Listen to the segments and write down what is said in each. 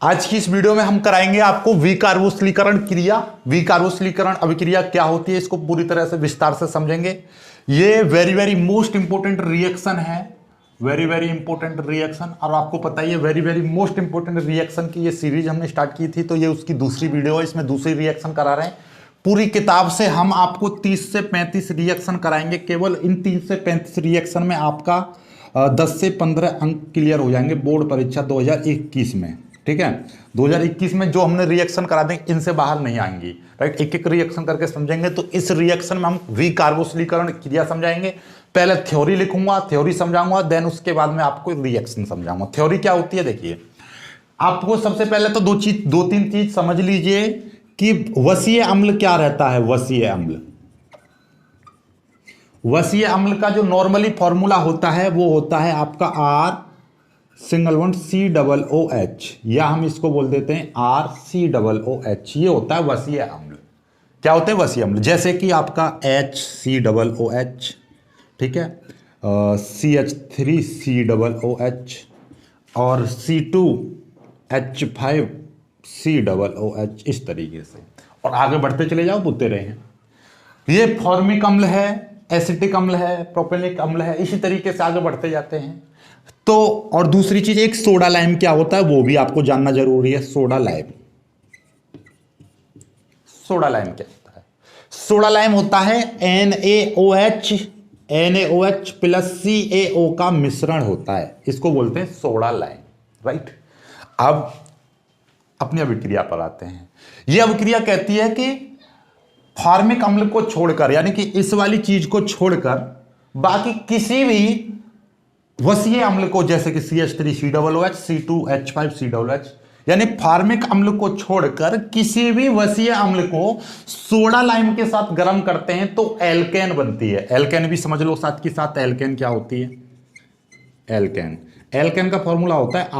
आज की इस वीडियो में हम कराएंगे आपको विकार्बोक्सीकरण क्रिया। विकार्बोक्सीकरण अभिक्रिया क्या होती है इसको पूरी तरह से विस्तार से समझेंगे। ये very very most important reaction है, वेरी वेरी इंपॉर्टेंट रिएक्शन। और आपको पता ही है very very most important reaction की ये सीरीज हमने स्टार्ट की थी, तो ये उसकी दूसरी वीडियो है। इसमें दूसरी रिएक्शन करा रहे हैं। पूरी किताब से हम आपको 30 से 35 रिएक्शन कराएंगे। केवल इन 30 से 35 रिएक्शन में आपका 10 से 15 अंक क्लियर हो जाएंगे बोर्ड परीक्षा 2021 में। ठीक है, 2021 में जो हमने रिएक्शन करा देंगे इनसे बाहर नहीं आएंगी। राइट, एक एक रिएक्शन करके समझेंगे। तो इस रिएक्शन में हम विकार्बोक्सीकरण क्रिया समझाएंगे। पहले थ्योरी लिखूंगा, थ्योरी समझाऊंगा, देन उसके बाद में आपको रिएक्शन समझाऊंगा। थ्योरी क्या होती है देखिए, आपको सबसे पहले तो दो तीन चीज समझ लीजिए कि वसीय अम्ल क्या रहता है। वसीय अम्ल, वसीय अम्ल का जो नॉर्मली फॉर्मूला होता है वो होता है आपका R सिंगल बॉन्ड COOH, या हम इसको बोल देते हैं RCOOH। ये होता है वसीय अम्ल। क्या होते हैं वसीय अम्ल? जैसे कि आपका HCOOH, ठीक है, CH3COOH और C2H5COOH, इस तरीके से। और आगे बढ़ते चले जाओ, बुझते रहे हैं। ये फॉर्मिक अम्ल है, एसिटिक अम्ल है, प्रोपेनिक अम्ल है, इसी तरीके से आगे बढ़ते जाते हैं। तो और दूसरी चीज, एक सोडा लाइम क्या होता है वो भी आपको जानना जरूरी है। सोडा लाइम, सोडा लाइम क्या होता है? सोडा लाइम होता है NaOH प्लस CaO का मिश्रण होता है, इसको बोलते हैं सोडा लाइम। राइट, अब अपनी अभिक्रिया पर आते हैं। यह अभिक्रिया कहती है कि फॉर्मिक अम्ल को छोड़कर, यानी कि इस वाली चीज को छोड़कर बाकी किसी भी वसीय अम्ल को, जैसे कि CH3COOH, C2H5COOH, यानी फॉर्मिक अम्ल को छोड़कर किसी भी वसीय अम्ल को सोडा लाइम के साथ गर्म करते हैं तो एल्केन बनती है। एल्केन भी समझ लो साथ के साथ। एल्केन क्या होती है? एल्केन, एल्केन का फॉर्मूला होता है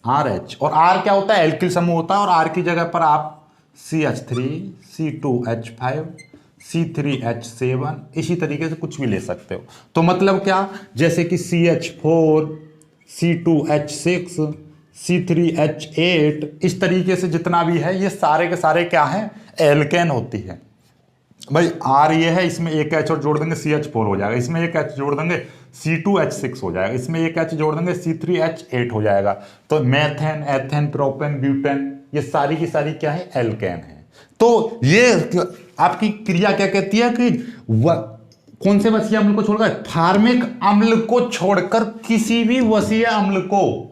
RH। और R क्या होता है? एल्किल समूह होता है। और R की जगह पर आप CH3, C2H5, C3H7, इसी तरीके से कुछ भी ले सकते हो। तो मतलब क्या, जैसे कि CH4, C2H6, C3H8, इस तरीके से जितना भी है, ये सारे के सारे क्या है? एल्केन होती है। भाई R ये है, इसमें एक H और जोड़ देंगे CH4 हो जाएगा, इसमें एक H जोड़ देंगे C2H6 हो जाएगा, इसमें एक H जोड़ देंगे C3H8 हो जाएगा। तो मेथेन, एथेन, प्रोपेन, ब्यूटेन, ये सारी की सारी क्या है? एल्केन है। तो ये आपकी क्रिया क्या कहती है कि कौन से वसीय अम्ल को छोड़कर? फॉर्मिक अम्ल को छोड़कर किसी भी वसीय अम्ल को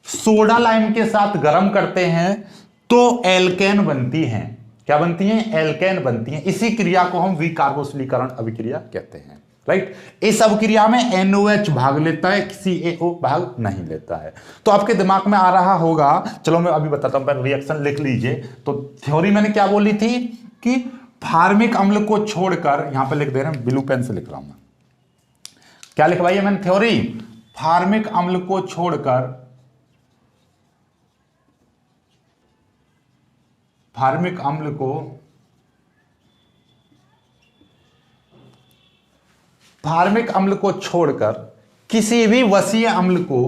सोडा लाइम के साथ गर्म करते हैं तो एल्केन बनती हैं। क्या बनती हैं? एल्केन बनती हैं। इसी क्रिया को हम विकार्बोक्सीकरण अभिक्रिया कहते हैं। राइट, इस अभिक्रिया में NOH भाग लेता है, CaO भाग नहीं लेता है। तो आपके दिमाग में आ रहा होगा, चलो मैं अभी बताता हूं, रिएक्शन लिख लीजिए। तो थ्योरी मैंने क्या बोली थी कि फॉर्मिक अम्ल को छोड़कर, यहां पर लिख दे रहे हैं, ब्लू पेन से लिख रहा हूं मैं। क्या लिखवाई है मैंने थ्योरी? फॉर्मिक अम्ल को छोड़कर, फॉर्मिक अम्ल को, फॉर्मिक अम्ल को छोड़कर किसी भी वसीय अम्ल को,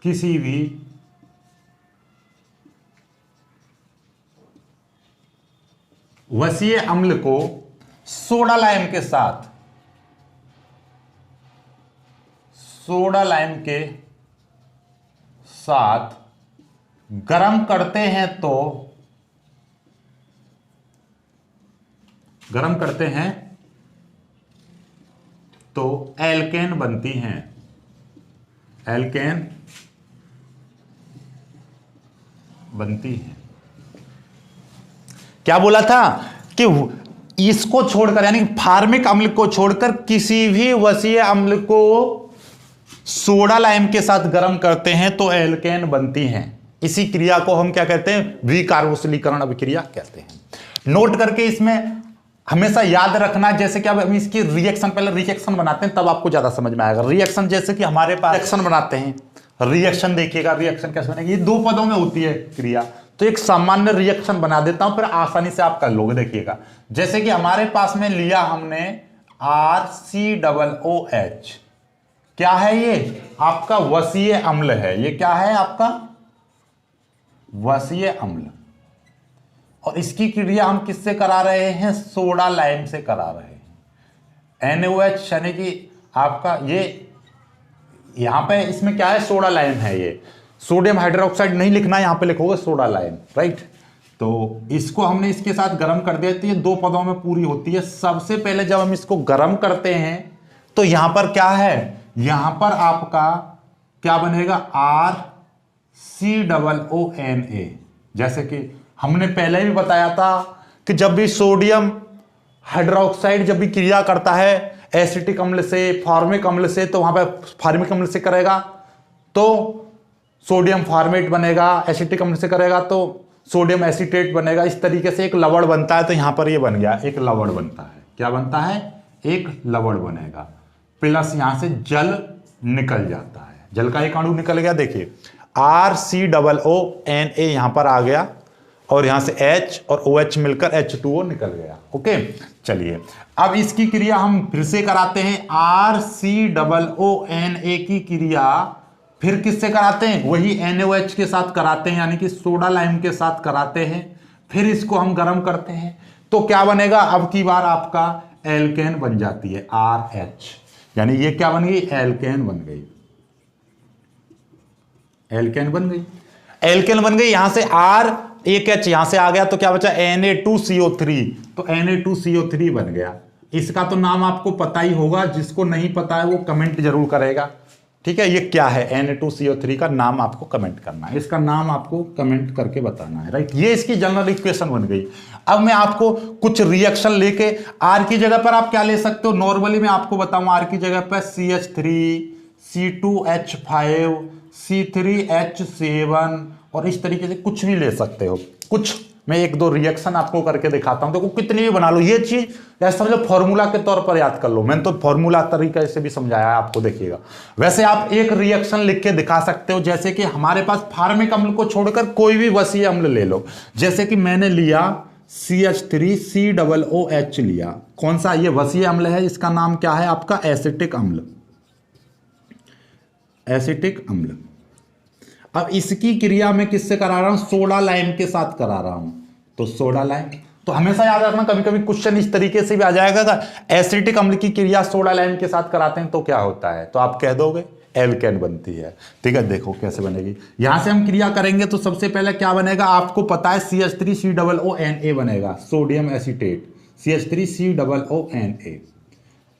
किसी भी वसीय अम्ल को सोडा लाइम के साथ, सोडा लाइम के साथ गर्म करते हैं तो, गर्म करते हैं तो एल्केन बनती हैं। एल्केन बनती हैं। क्या बोला था कि इसको छोड़कर, यानी फॉर्मिक अम्ल को छोड़कर किसी भी वसीय अम्ल को सोडा लाइम के साथ गर्म करते हैं तो एल्केन बनती हैं। इसी क्रिया को हम क्या कहते हैं? विकार्बोक्सीकरण अभिक्रिया कहते हैं। नोट करके इसमें हमेशा याद रखना, जैसे कि अब हम इसकी रिएक्शन, पहले रिएक्शन बनाते हैं तब आपको ज्यादा समझ में आएगा। रिएक्शन, जैसे कि हमारे पास रिएक्शन बनाते हैं, रिएक्शन देखिएगा, रिएक्शन कैसे बनेगी। ये दो पदों में होती है क्रिया। तो एक सामान्य रिएक्शन बना देता हूं, फिर आसानी से आप कर लोगे। देखिएगा, जैसे कि हमारे पास में लिया हमने RCOOH, क्या है ये? आपका वसीय अम्ल है। ये क्या है? आपका वसीय अम्ल। और इसकी क्रिया हम किससे करा रहे हैं? सोडा लाइम से करा रहे हैं। NaOH यानी कि आपका ये यहां पे इसमें क्या है? सोडा लाइम है। ये सोडियम हाइड्रोक्साइड नहीं लिखना, यहां पे लिखोगे सोडा लाइम, राइट। तो इसको हमने इसके साथ गर्म कर दिया, तो ये दो पदों में पूरी होती है। सबसे पहले जब हम इसको गर्म करते हैं तो यहां पर क्या है? यहां पर आपका क्या बनेगा? RCOONA। जैसे कि हमने पहले भी बताया था कि जब भी सोडियम हाइड्रोक्साइड जब भी क्रिया करता है एसिटिक अम्ल से, फॉर्मिक अम्ल से, तो वहां पर फॉर्मिक अम्ल से करेगा तो सोडियम फॉर्मेट बनेगा, एसिटिक अम्ल से करेगा तो सोडियम एसीटेट बनेगा। इस तरीके से एक लवण बनता है। तो यहां पर ये बन गया, एक लवण बनता है। क्या बनता है? एक लवण बनेगा, प्लस यहां से जल निकल जाता है। जल का एक अणु निकल गया, देखिए RCOONA यहां पर आ गया और यहां से H और OH मिलकर H2O निकल गया। ओके, चलिए अब इसकी क्रिया हम फिर से कराते हैं। RCOONA की क्रिया फिर किससे कराते हैं? वही NaOH के साथ कराते हैं, यानी कि सोडा लाइम के साथ कराते हैं। फिर इसको हम गर्म करते हैं तो क्या बनेगा? अब की बार आपका एल्केन बन जाती है, RH। यानी ये क्या बन गई? एल्केन बन गई। एल्केन बन गई, एल्केन बन गई। यहां से R एक H यहां से आ गया तो क्या बचा? Na2CO3। तो Na2CO3 बन गया। इसका तो नाम आपको पता ही होगा, जिसको नहीं पता है वो कमेंट जरूर करेगा। ठीक है, ये क्या है? Na2CO3 का नाम आपको कमेंट करना है। इसका नाम आपको कमेंट करके बताना है, राइट। ये इसकी जनरल इक्वेशन बन गई। अब मैं आपको कुछ रिएक्शन लेके R की जगह पर आप क्या ले सकते हो? नॉर्मली मैं आपको बताऊं, R की जगह पर CH3, C2H5, C3H7 और इस तरीके से कुछ भी ले सकते हो। कुछ मैं एक दो रिएक्शन आपको करके दिखाता हूं, देखो कितनी भी बना लो। ये चीज ऐसा समझो फॉर्मूला के तौर पर याद कर लो। मैंने तो फॉर्मूला तरीके से भी समझाया है आपको, देखिएगा। वैसे आप एक रिएक्शन लिख के दिखा सकते हो, जैसे कि हमारे पास फॉर्मिक अम्ल को छोड़कर कोई भी वसीय अम्ल ले लो। जैसे कि मैंने लिया CH3COOH लिया। कौन सा? ये वसीय अम्ल है। इसका नाम क्या है? आपका एसिटिक अम्ल। एसिटिक अम्ल। अब इसकी क्रिया मैं किससे करा रहा हूं? सोडा लाइम के साथ करा रहा हूं। तो सोडा लाइम, तो हमेशा याद रखना, कभी कभी क्वेश्चन इस तरीके से भी आ जाएगा। एसिटिक अम्ल की क्रिया सोडा लाइम के साथ कराते हैं तो क्या होता है? तो आप कह दोगे एल्केन बनती है। ठीक है, देखो कैसे बनेगी। यहां से हम क्रिया करेंगे तो सबसे पहले क्या बनेगा? आपको पता है CH3COONA बनेगा, सोडियम एसीटेट। CH3COONA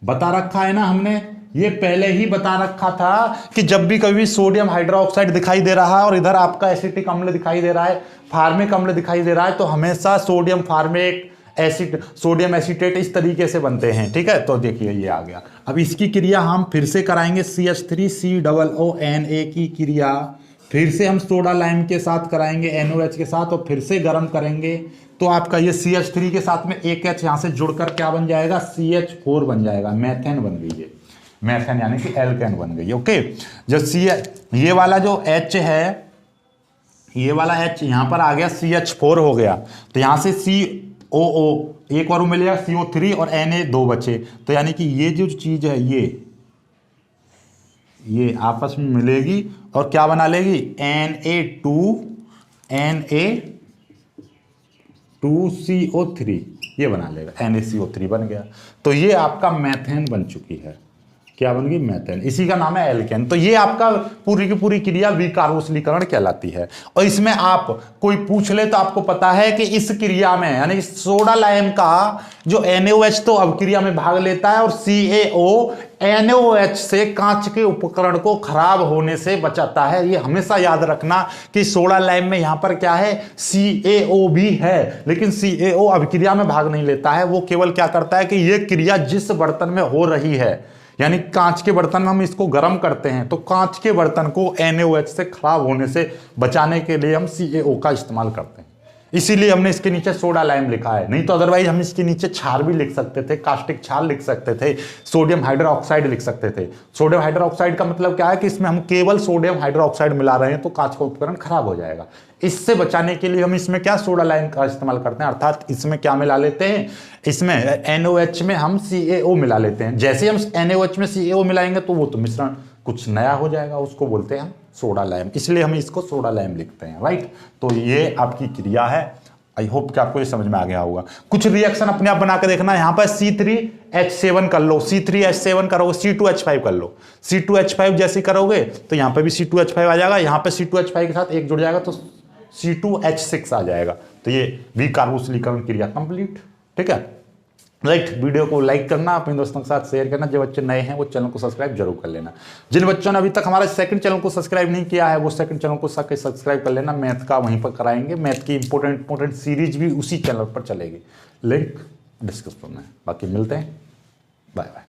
बता रखा है ना हमने, ये पहले ही बता रखा था कि जब भी कभी सोडियम हाइड्रोक्साइड दिखाई दे रहा है और इधर आपका एसिटिक अम्ल दिखाई दे रहा है, फार्मिक अम्ल दिखाई दे रहा है, तो हमेशा sodium formic acid, sodium acetate इस तरीके से बनते हैं। ठीक है, तो देखिए ये आ गया। अब इसकी क्रिया हम फिर से कराएंगे। CH3COONA की क्रिया फिर से हम सोडा लाइम के साथ कराएंगे, NaOH के साथ, और फिर से गर्म करेंगे तो आपका ये CH3 के साथ में एक H यहां से जुड़कर क्या बन जाएगा? CH4 बन जाएगा। मैथेन बन गई है। मैथेन यानी कि एल्केन बन गई। ओके, जो ये वाला जो H है, ये वाला H यहां पर आ गया, CH4 हो गया। तो यहां से COO एक और मिलेगा, CO3 और Na दो बचे। तो यानी कि ये जो चीज है ये आपस में मिलेगी और क्या बना लेगी? Na2CO3 ये बना लेगा। NaCO3 बन गया। तो ये आपका मैथेन बन चुकी है। क्या बन गई? मैथेन। इसी का नाम है एल्केन। तो ये आपका पूरी की पूरी क्रिया विकारोशीलीकरण कहलाती है। और इसमें आप कोई पूछ ले तो आपको पता है कि इस क्रिया में, यानी सोडा लाइम का जो NaOH तो अवक्रिया में भाग लेता है और CaO NaOH से कांच के उपकरण को खराब होने से बचाता है। ये हमेशा याद रखना कि सोडा लाइम में यहां पर क्या है? CaO भी है, लेकिन CaO अभिक्रिया में भाग नहीं लेता है। वो केवल क्या करता है कि ये क्रिया जिस बर्तन में हो रही है, यानी कांच के बर्तन में हम इसको गर्म करते हैं, तो कांच के बर्तन को NaOH से खराब होने से बचाने के लिए हम CaO का इस्तेमाल करते हैं। इसीलिए हमने इसके नीचे सोडा लाइम लिखा है, नहीं तो अदरवाइज हम इसके नीचे क्षार भी लिख सकते थे, कास्टिक क्षार लिख सकते थे, सोडियम हाइड्रोक्साइड लिख सकते थे। सोडियम हाइड्रोक्साइड का मतलब क्या है कि इसमें हम केवल सोडियम हाइड्रोक्साइड मिला रहे हैं तो कांच का उपकरण खराब हो जाएगा। इससे बचाने के लिए हम इसमें क्या सोडा लाइम का इस्तेमाल करते हैं, अर्थात इसमें क्या मिला लेते हैं, इसमें NaOH में हम CaO मिला लेते हैं। जैसे हम NaOH में CaO मिलाएंगे तो वो तो मिश्रण कुछ नया हो जाएगा, उसको बोलते हैं हम सोडा लाइम, इसलिए हम इसको सोडा लाइम लिखते हैं, राइट। तो ये आपकी क्रिया है। आई होप कि आपको ये समझ में आ गया होगा। कुछ रिएक्शन अपने आप बना के देखना, यहाँ पर C3H7 कर लो, C3H7 करोगे C2H5 कर लो, C2H5 जैसे करोगे तो यहाँ पे भी C2H5 आ जाएगा, यहाँ पे C2H5 के साथ एक जुड़ जाएगा तो C2H6 आ जाएगा। तो ये विकार्बोक्सिलीकरण क्रिया कंप्लीट, ठीक है, राइट। वीडियो को लाइक करना, अपने दोस्तों के साथ शेयर करना, जो बच्चे नए हैं वो चैनल को सब्सक्राइब जरूर कर लेना। जिन बच्चों ने अभी तक हमारा सेकंड चैनल को सब्सक्राइब नहीं किया है वो सेकंड चैनल को सब्सक्राइब कर लेना। मैथ का वहीं पर कराएंगे, मैथ की इंपॉर्टेंट सीरीज भी उसी चैनल पर चलेगी, लिंक डिस्क्रिप्शन में। बाकी मिलते हैं, बाय बाय।